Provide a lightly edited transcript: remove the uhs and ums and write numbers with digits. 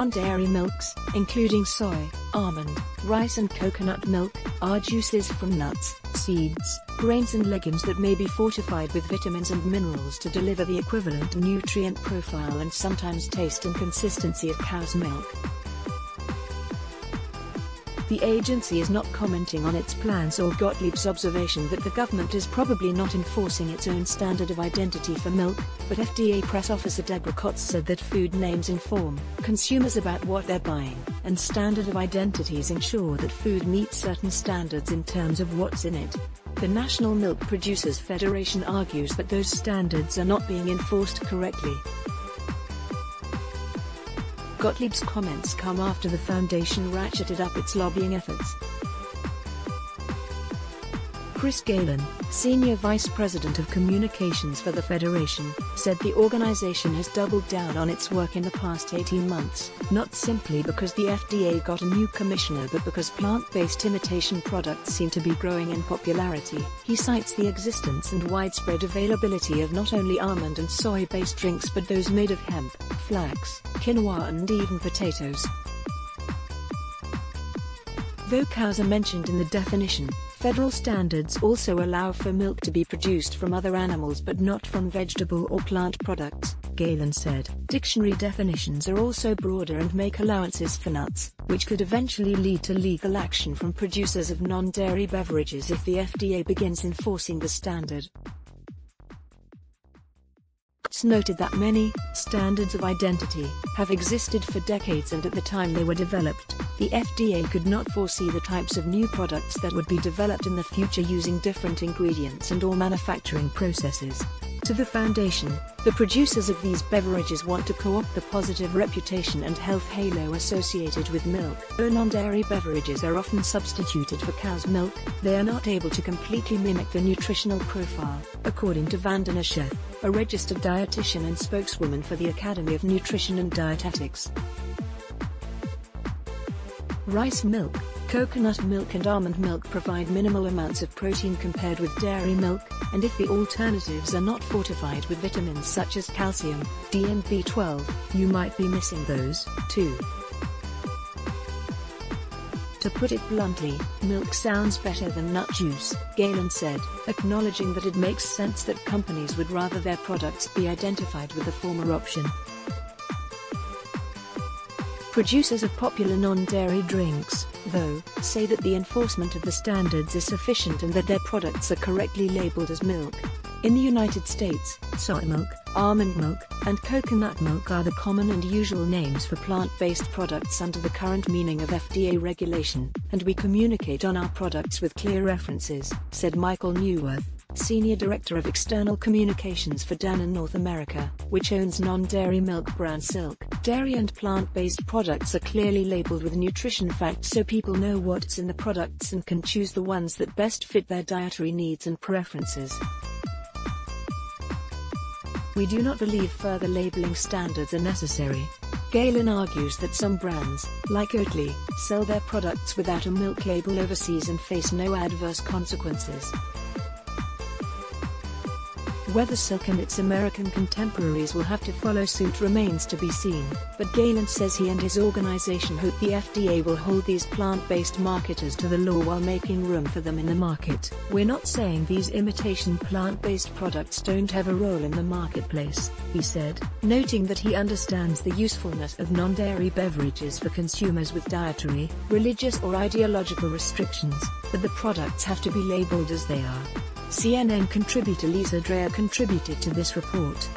non-dairy milks, including soy, almond, rice and coconut milk, are juices from nuts, seeds, grains and legumes that may be fortified with vitamins and minerals to deliver the equivalent nutrient profile and sometimes taste and consistency of cow's milk. The agency is not commenting on its plans or Gottlieb's observation that the government is probably not enforcing its own standard of identity for milk, but FDA press officer Deborah Kotz said that food names inform consumers about what they're buying, and standard of identities ensure that food meets certain standards in terms of what's in it. The National Milk Producers Federation argues that those standards are not being enforced correctly. Gottlieb's comments come after the foundation ratcheted up its lobbying efforts. Chris Galen, Senior Vice President of Communications for the Federation, said the organization has doubled down on its work in the past 18 months, not simply because the FDA got a new commissioner but because plant-based imitation products seem to be growing in popularity. He cites the existence and widespread availability of not only almond and soy-based drinks but those made of hemp, flax, quinoa and even potatoes. Though cows are mentioned in the definition, federal standards also allow for milk to be produced from other animals but not from vegetable or plant products, Galen said. Dictionary definitions are also broader and make allowances for nuts, which could eventually lead to legal action from producers of non-dairy beverages if the FDA begins enforcing the standard. It's noted that many standards of identity have existed for decades, and at the time they were developed, the FDA could not foresee the types of new products that would be developed in the future using different ingredients and/or manufacturing processes. To the foundation, the producers of these beverages want to co-opt the positive reputation and health halo associated with milk. Though non-dairy beverages are often substituted for cow's milk, they are not able to completely mimic the nutritional profile, according to Vandana Sheth, a registered dietitian and spokeswoman for the Academy of Nutrition and Dietetics. Rice milk, coconut milk and almond milk provide minimal amounts of protein compared with dairy milk, and if the alternatives are not fortified with vitamins such as calcium, D and B12, you might be missing those, too. To put it bluntly, milk sounds better than nut juice, Galen said, acknowledging that it makes sense that companies would rather their products be identified with the former option. Producers of popular non-dairy drinks, though, say that the enforcement of the standards is sufficient and that their products are correctly labeled as milk. In the United States, soy milk, almond milk, and coconut milk are the common and usual names for plant-based products under the current meaning of FDA regulation, and we communicate on our products with clear references, said Michael Newworth, Senior Director of External Communications for Danone North America, which owns non-dairy milk brand Silk. Dairy and plant-based products are clearly labeled with nutrition facts so people know what's in the products and can choose the ones that best fit their dietary needs and preferences. We do not believe further labeling standards are necessary. Galen argues that some brands, like Oatly, sell their products without a milk label overseas and face no adverse consequences. Whether Silk and its American contemporaries will have to follow suit remains to be seen, but Galen says he and his organization hope the FDA will hold these plant-based marketers to the law while making room for them in the market. We're not saying these imitation plant-based products don't have a role in the marketplace, he said, noting that he understands the usefulness of non-dairy beverages for consumers with dietary, religious or ideological restrictions, but the products have to be labeled as they are. CNN contributor Lisa Dreher contributed to this report.